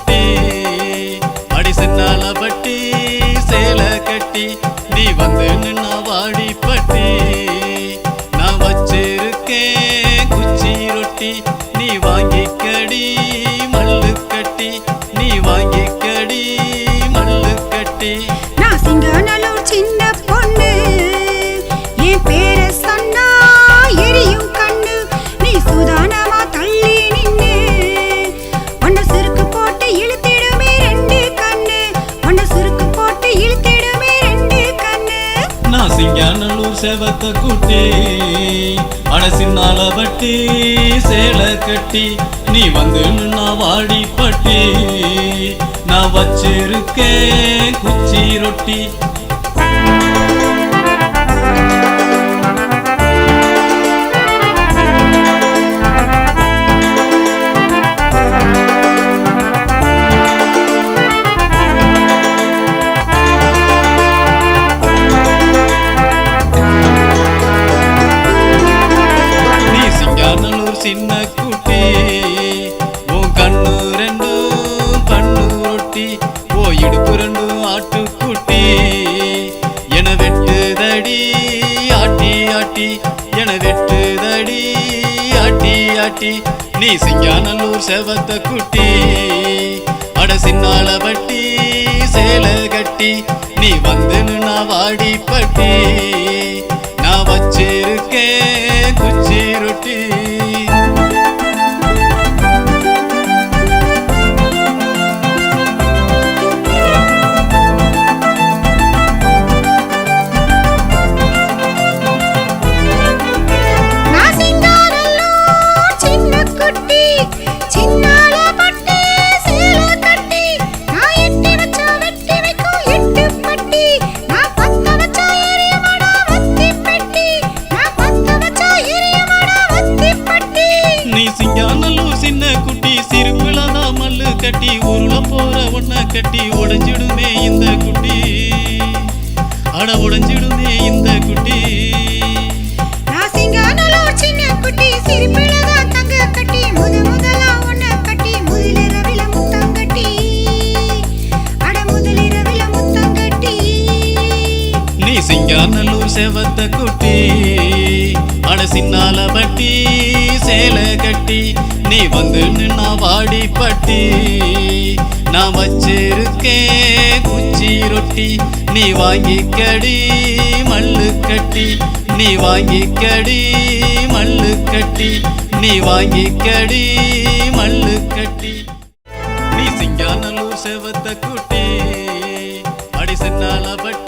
குட்டி அடி சின்னால பட்டி சேலை கட்டி நீ வந்து நின்னா வாடி பட்டி நான் வச்சிருக்கேன் குச்சி ரொட்டி நீ வாங்கிக்கடி மல்லு கட்டி நீ வாங்கிக்கடி மல்லு கட்டி நான் சிங்காநல்லூர் சின்ன பொண்ணு என் பேர சொன்னா எரியும் கண்ணு நீ சுதானமா தள்ளி நின்னு ஒன்ன சுருக்கு போட்டு இழுத்திடுமே ரெண்டு கண்ணு ஒன்ன சுருக்கு போட்டு இழுத்திடுமே ரெண்டு கண்ணு நான் சிங்காநல்லூர் செவத்த குட்டி அட சின்னால பட்டி சேலை கட்டி நீ வந்து நின்னா வாடி பட்டி நான் வச்சிருக்கேன் குச்சி ரொட்டி சின்ன குட்டி உன் கண்ணு ரெண்டும் பண்ணு ரொட்டி ஓ இடுப்பு ரெண்டும் ஆட்டு குட்டி என வெட்டுதடி ஆட்டி ஆட்டி என வெட்டுதடி ஆட்டி ஆட்டி நீ சிங்காநல்லூர் செவத்த குட்டி அட சின்னால பட்டி சேலை கட்டி நீ வந்து நான் வாடி பட்டி நான் வச்சிருக்கேன் குச்சி ரொட்டி சிங்காநல்லூர் சின்ன குட்டி சிறுபிளதா மல்லு கட்டி உருள போற ஒன்ன கட்டி உடைஞ்சிடுமே இந்த குட்டி அட உடைஞ்சிடுமே இந்த குட்டி நான் சிங்காநல்லூர் சின்ன குட்டி சிறுபிளதா தங்க கட்டி முதலா ஒன்ன கட்டி முதலிரவில முத்தம் கட்டி அட முதலிரவில முத்தம் கட்டி நீ சிங்காநல்லூர் செவத்த குட்டி அட சின்னால பட்டி சேலை கட்டி நீ வந்து நின்னா வாடி பட்டி நான் வச்சிருக்கேன் குச்சி ரொட்டி நீ வாங்கிக்கடி மல்லு கட்டி நீ வாங்கிக்கடி மல்லு கட்டி நீ வாங்கிக்கடி மல்லு கட்டி நீ சிங்காநல்லூர் செவத்த குட்டி அடி சின்னால பட்டி